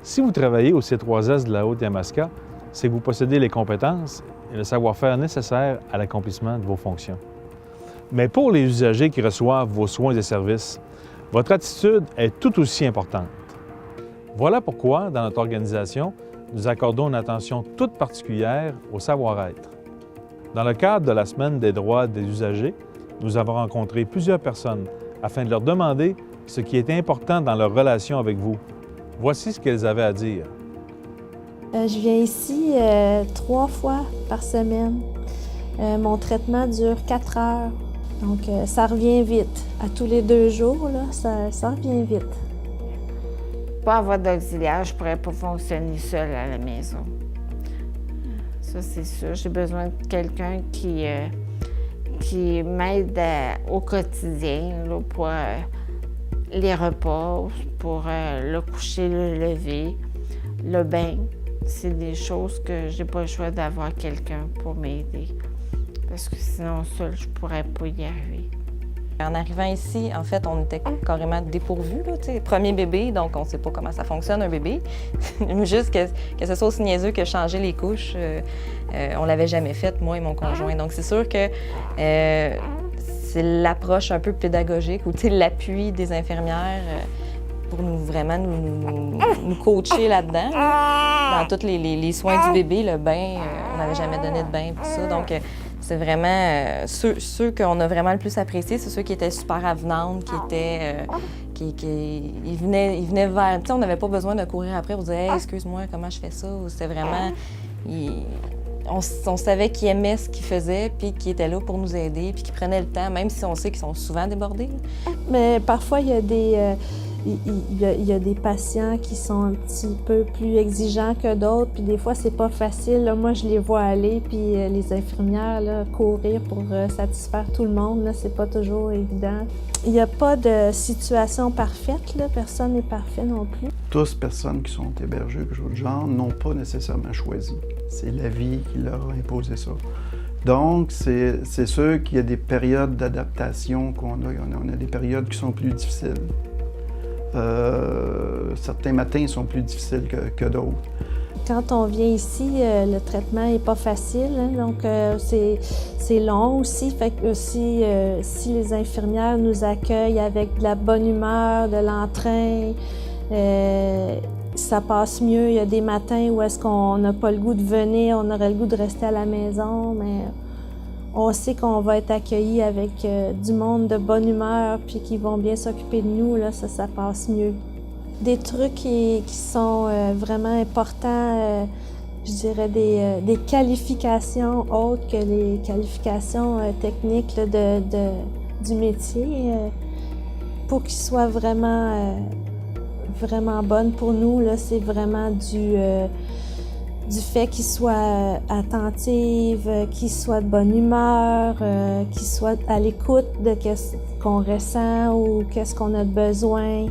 Si vous travaillez au C3S de la Haute-Yamaska, c'est que vous possédez les compétences et le savoir-faire nécessaires à l'accomplissement de vos fonctions. Mais pour les usagers qui reçoivent vos soins et services, votre attitude est tout aussi importante. Voilà pourquoi, dans notre organisation, nous accordons une attention toute particulière au savoir-être. Dans le cadre de la Semaine des droits des usagers, nous avons rencontré plusieurs personnes afin de leur demander ce qui est important dans leur relation avec vous. Voici ce qu'elles avaient à dire. Je viens ici 3 fois par semaine. Mon traitement dure 4 heures. Donc, ça revient vite. À tous les 2 jours, là, ça revient vite. Pas avoir d'auxiliaire, je ne pourrais pas fonctionner seule à la maison. Ça, c'est sûr. J'ai besoin de quelqu'un qui m'aide au quotidien là, pour les repas, pour le coucher, le lever, le bain. C'est des choses que j'ai pas le choix d'avoir quelqu'un pour m'aider. Parce que sinon, seule, je pourrais pas y arriver. En arrivant ici, en fait, on était carrément dépourvus. Là, premier bébé, donc on ne sait pas comment ça fonctionne, un bébé. Juste que ce soit aussi niaiseux que changer les couches, on l'avait jamais fait, moi et mon conjoint. Donc c'est sûr que c'est l'approche un peu pédagogique ou l'appui des infirmières pour nous vraiment nous coacher là-dedans. Là. Dans tous les soins du bébé, le bain, on n'avait jamais donné de bain, tout ça. Donc, c'est vraiment ceux qu'on a vraiment le plus apprécié, c'est ceux qui étaient super avenantes, ils venaient vers... Tu sais, on n'avait pas besoin de courir après pour dire hey, « excuse-moi, comment je fais ça? » C'était vraiment... On savait qu'ils aimaient ce qu'ils faisaient, puis qu'ils étaient là pour nous aider, puis qu'ils prenaient le temps, même si on sait qu'ils sont souvent débordés. Mais parfois, il y a des... Il y a des patients qui sont un petit peu plus exigeants que d'autres, puis des fois, c'est pas facile. Là, moi, je les vois aller, puis les infirmières là, courir pour satisfaire tout le monde. Là, c'est pas toujours évident. Il n'y a pas de situation parfaite, là. Personne n'est parfait non plus. Toutes personnes qui sont hébergées, quelque chose de genre, n'ont pas nécessairement choisi. C'est la vie qui leur a imposé ça. Donc, c'est sûr qu'il y a des périodes d'adaptation qu'on a. On a des périodes qui sont plus difficiles. Certains matins sont plus difficiles que d'autres. Quand on vient ici, le traitement n'est pas facile, hein, donc c'est long aussi. Fait que aussi, si les infirmières nous accueillent avec de la bonne humeur, de l'entrain, ça passe mieux. Il y a des matins où est-ce qu'on n'a pas le goût de venir, on aurait le goût de rester à la maison, mais on sait qu'on va être accueillis avec du monde de bonne humeur puis qui vont bien s'occuper de nous, là, ça passe mieux. Des trucs qui sont vraiment importants, je dirais des qualifications autres que les qualifications techniques là, du métier pour qu'ils soient vraiment bonnes pour nous. Là, c'est vraiment du fait qu'ils soient attentifs, qu'ils soient de bonne humeur, qu'ils soient à l'écoute de qu'est-ce qu'on ressent ou qu'est-ce qu'on a de besoin.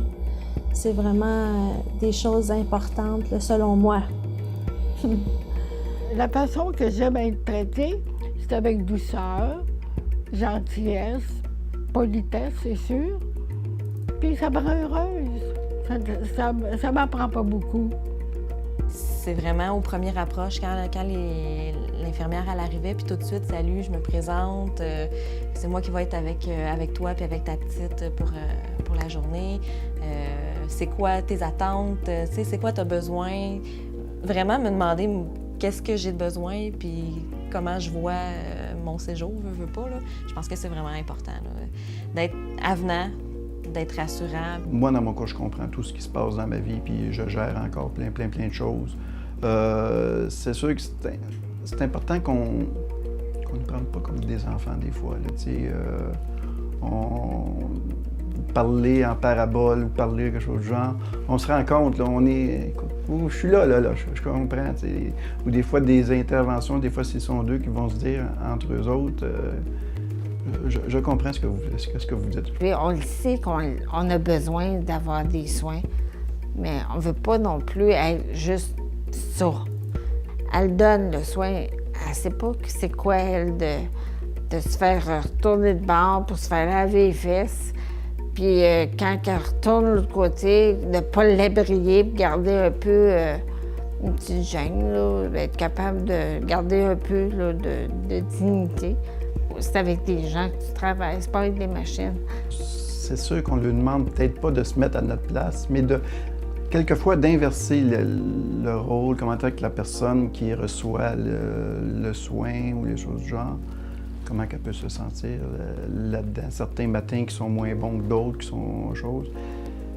C'est vraiment des choses importantes, là, selon moi. La façon que j'aime être traitée, c'est avec douceur, gentillesse, politesse, c'est sûr. Puis ça me rend heureuse. Ça m'apprend pas beaucoup. C'est vraiment aux premières approches, quand l'infirmière elle arrivait, puis tout de suite, salut, je me présente, c'est moi qui vais être avec toi puis avec ta petite pour la journée. C'est quoi tes attentes, c'est quoi tu as besoin. Vraiment me demander qu'est-ce que j'ai de besoin, puis comment je vois mon séjour, veux pas. Là. Je pense que c'est vraiment important d'être avenant, d'être rassurant. Moi, dans mon cas, je comprends tout ce qui se passe dans ma vie, puis je gère encore plein de choses. C'est sûr que c'est important qu'on ne prenne pas comme des enfants des fois. Là, parler en parabole ou parler quelque chose du genre, on se rend compte, là, je suis là, je comprends. T'sais. Ou des fois, des interventions, des fois, ce sont deux qui vont se dire entre eux autres. Je comprends ce que vous dites. Puis on le sait qu'on a besoin d'avoir des soins, mais on ne veut pas non plus être juste ça. Elle donne le soin, elle ne sait pas c'est quoi, elle, de se faire retourner de bord pour se faire laver les fesses. Puis quand elle retourne de l'autre côté, de ne pas l'abrier, puis garder un peu une petite gêne, là, d'être capable de garder un peu là, de dignité. C'est avec des gens que tu travailles, c'est pas avec des machines. C'est sûr qu'on lui demande peut-être pas de se mettre à notre place, mais quelquefois d'inverser le rôle, comment dire, que la personne qui reçoit le soin ou les choses du genre, comment elle peut se sentir là-dedans. Certains matins qui sont moins bons que d'autres, qui sont autre chose.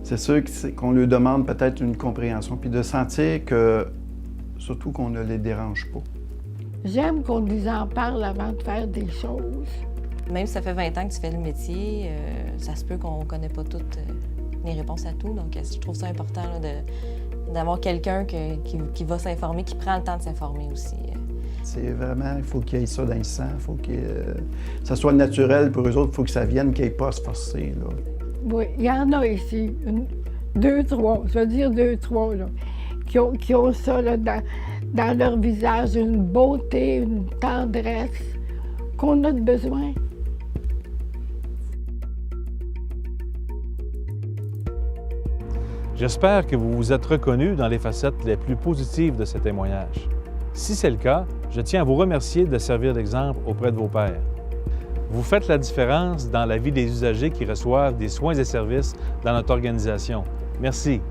C'est sûr qu'on lui demande peut-être une compréhension, puis de sentir que, surtout qu'on ne les dérange pas. J'aime qu'on nous en parle avant de faire des choses. Même si ça fait 20 ans que tu fais le métier, ça se peut qu'on ne connaît pas toutes les réponses à tout. Donc, je trouve ça important là, d'avoir quelqu'un qui va s'informer, qui prend le temps de s'informer aussi. C'est vraiment, il faut qu'il y ait ça dans le sang, il faut que ça soit naturel pour eux autres, il faut que ça vienne, qu'il n'y ait pas à se forcer. Là. Oui, il y en a ici, 2, 3, je veux dire 2, 3, là, qui ont ça là, dans leur visage, une beauté, une tendresse qu'on a de besoin. J'espère que vous vous êtes reconnus dans les facettes les plus positives de ces témoignages. Si c'est le cas, je tiens à vous remercier de servir d'exemple auprès de vos pairs. Vous faites la différence dans la vie des usagers qui reçoivent des soins et services dans notre organisation. Merci.